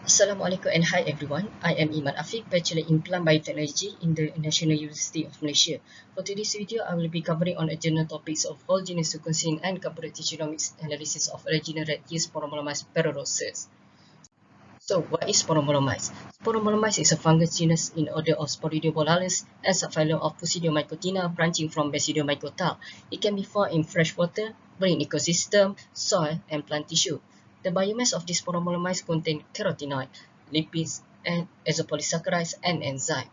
Assalamualaikum and hi everyone. I am Iman Afiq, Bachelor in Plant Biotechnology in the National University of Malaysia. For today's video, I will be covering on general topics of whole genome sequencing and comparative genomics analysis of original red yeast Sporomyces parorosus. So, what is Sporomyces? Sporomyces is a fungus genus in order of Sporidiobolalis and subphylum of Pseudomycotina branching from Basidiomycota. It can be found in freshwater, marine ecosystem, soil, and plant tissue. The biomass of this Sporomyces contain carotenoid, lipids, and isopolysaccharides and enzyme.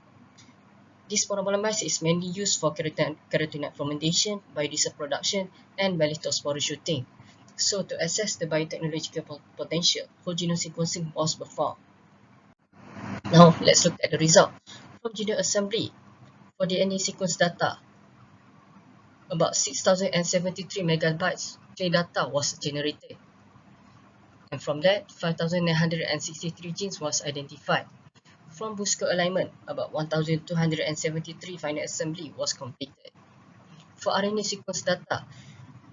This Sporomyces is mainly used for carotenoid fermentation, biodiesel production, and maltose shooting. So, to assess the biotechnological potential, whole genome sequencing was performed. Now, let's look at the result. From genome assembly, for DNA sequence data, about 6,073 megabytes clean data was generated. And from that, 5,963 genes was identified. From Busco alignment, about 1,273 final assembly was completed. For RNA sequence data,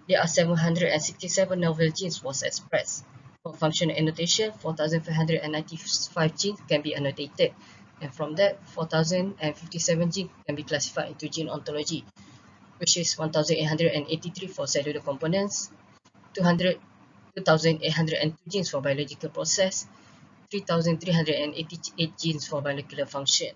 there are 767 novel genes was expressed. For functional annotation, 4,595 genes can be annotated. And from that, 4,057 genes can be classified into gene ontology, which is 1,883 for cellular components, 2,802 genes for biological process, 3,388 genes for molecular function.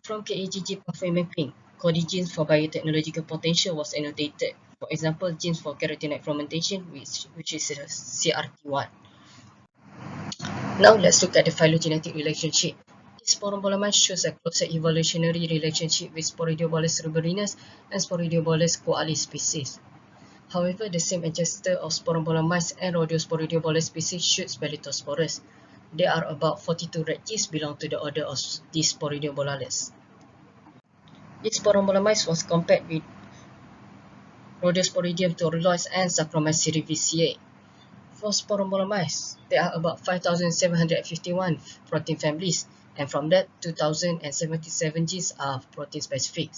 From KAGG pathway mapping, coding genes for biotechnological potential was annotated. For example, genes for carotenoid fermentation, which is CRT1. Now let's look at the phylogenetic relationship. This Sporomyces shows a closer evolutionary relationship with Sporidiobolus ruberinus and Sporidiobolus coalis species. However, the same ancestor of Sporomyces and Rhodiosporidiobolus species shoots Belithosporus. There are about 42 red yeast belong to the order of these Sporidiobolales. This Sporomyces was compared with Rhodosporidium thoruloides and Saccharomyces cerevisiae. For Sporomyces, there are about 5,751 protein families, and from that, 2,077 genes are protein specific.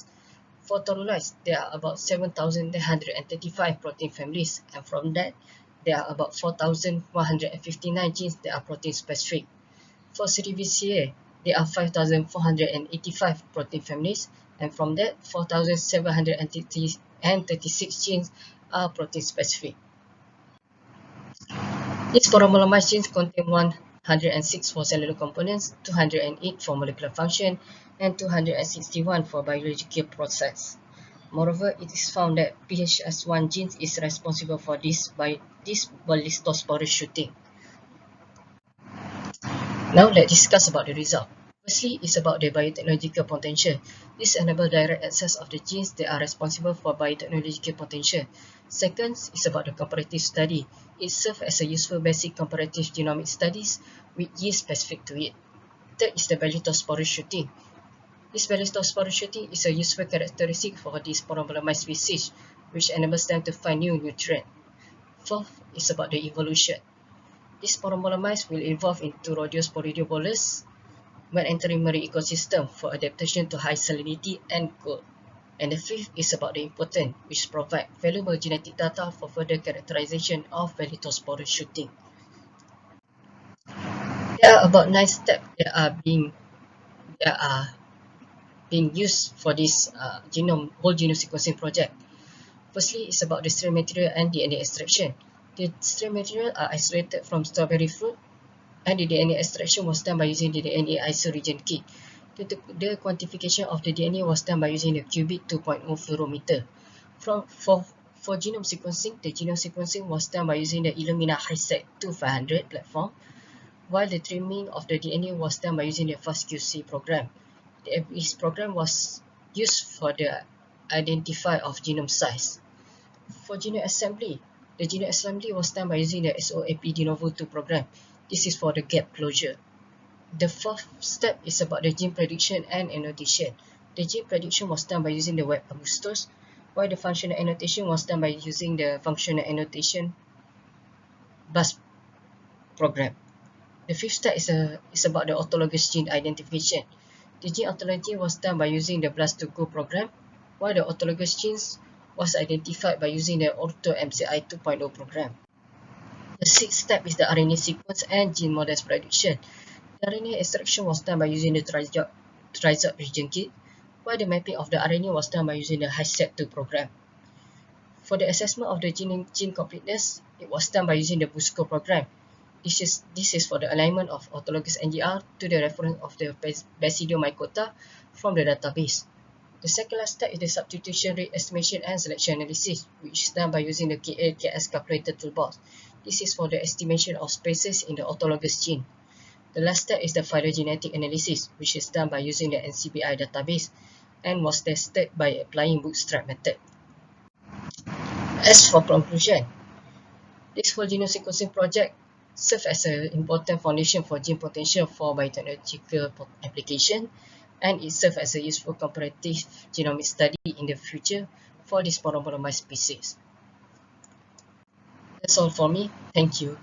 For thoruloides, there are about 7,935 protein families, and from that, there are about 4,159 genes that are protein specific. For cerevisiae, there are 5,485 protein families, and from that, 4,736 genes are protein specific. These Sporomyces genes contain 106 for cellular components, 208 for molecular function, and 261 for biological process. Moreover, it is found that PHS1 gene is responsible for this Belithosporus shooting. Now let's discuss about the result. Firstly, it's about the biotechnological potential. This enables direct access of the genes that are responsible for biotechnological potential. Second, is about the comparative study. It serves as a useful basic comparative genomic studies with yeast specific to it. Third is the Belithosporus shooting. This Belithosporus shooting is a useful characteristic for these Sporomyces species, which enables them to find new nutrients. Fourth is about the evolution. This Sporomyces will evolve into Rhodiosporidiobolus when entering marine ecosystem for adaptation to high salinity and cold. And the fifth is about the important, which provide valuable genetic data for further characterization of Belithosporus shooting. There are about 9 steps that are being used for this whole genome sequencing project. Firstly, it's about the strain material and DNA extraction. The strain material are isolated from strawberry fruit, and the DNA extraction was done by using the DNA isoregion kit. The quantification of the DNA was done by using the Qubit 2.0 fluorometer. For genome sequencing, the genome sequencing was done by using the Illumina HiSeq 2500 platform, while the trimming of the DNA was done by using the FastQC program. This program was used for the identify of genome size. For genome assembly, the genome assembly was done by using the SOAP de novo 2 program. This is for the gap closure. The fourth step is about the gene prediction and annotation. The gene prediction was done by using the Web Augustus, while the functional annotation was done by using the functional annotation bus program. The fifth step is about the autologous gene identification. The gene ontology was done by using the BLAST2Go program, while the autologous genes was identified by using the OrthoMCI 2.0 program. The sixth step is the RNA sequence and gene models prediction. The RNA extraction was done by using the Trizob region kit, while the mapping of the RNA was done by using the HiSET2 program. For the assessment of the gene completeness, it was done by using the BUSCO program. This is for the alignment of autologous NGR to the reference of the Basidiomycota from the database. The second last step is the substitution rate estimation and selection analysis, which is done by using the KS calculator toolbox. This is for the estimation of spaces in the autologous gene. The last step is the phylogenetic analysis, which is done by using the NCBI database and was tested by applying bootstrap method. As for conclusion, this whole genome sequencing project serves as an important foundation for gene potential for biotechnological application, and it serves as a useful comparative genomic study in the future for this monopolemized species. That's all for me. Thank you.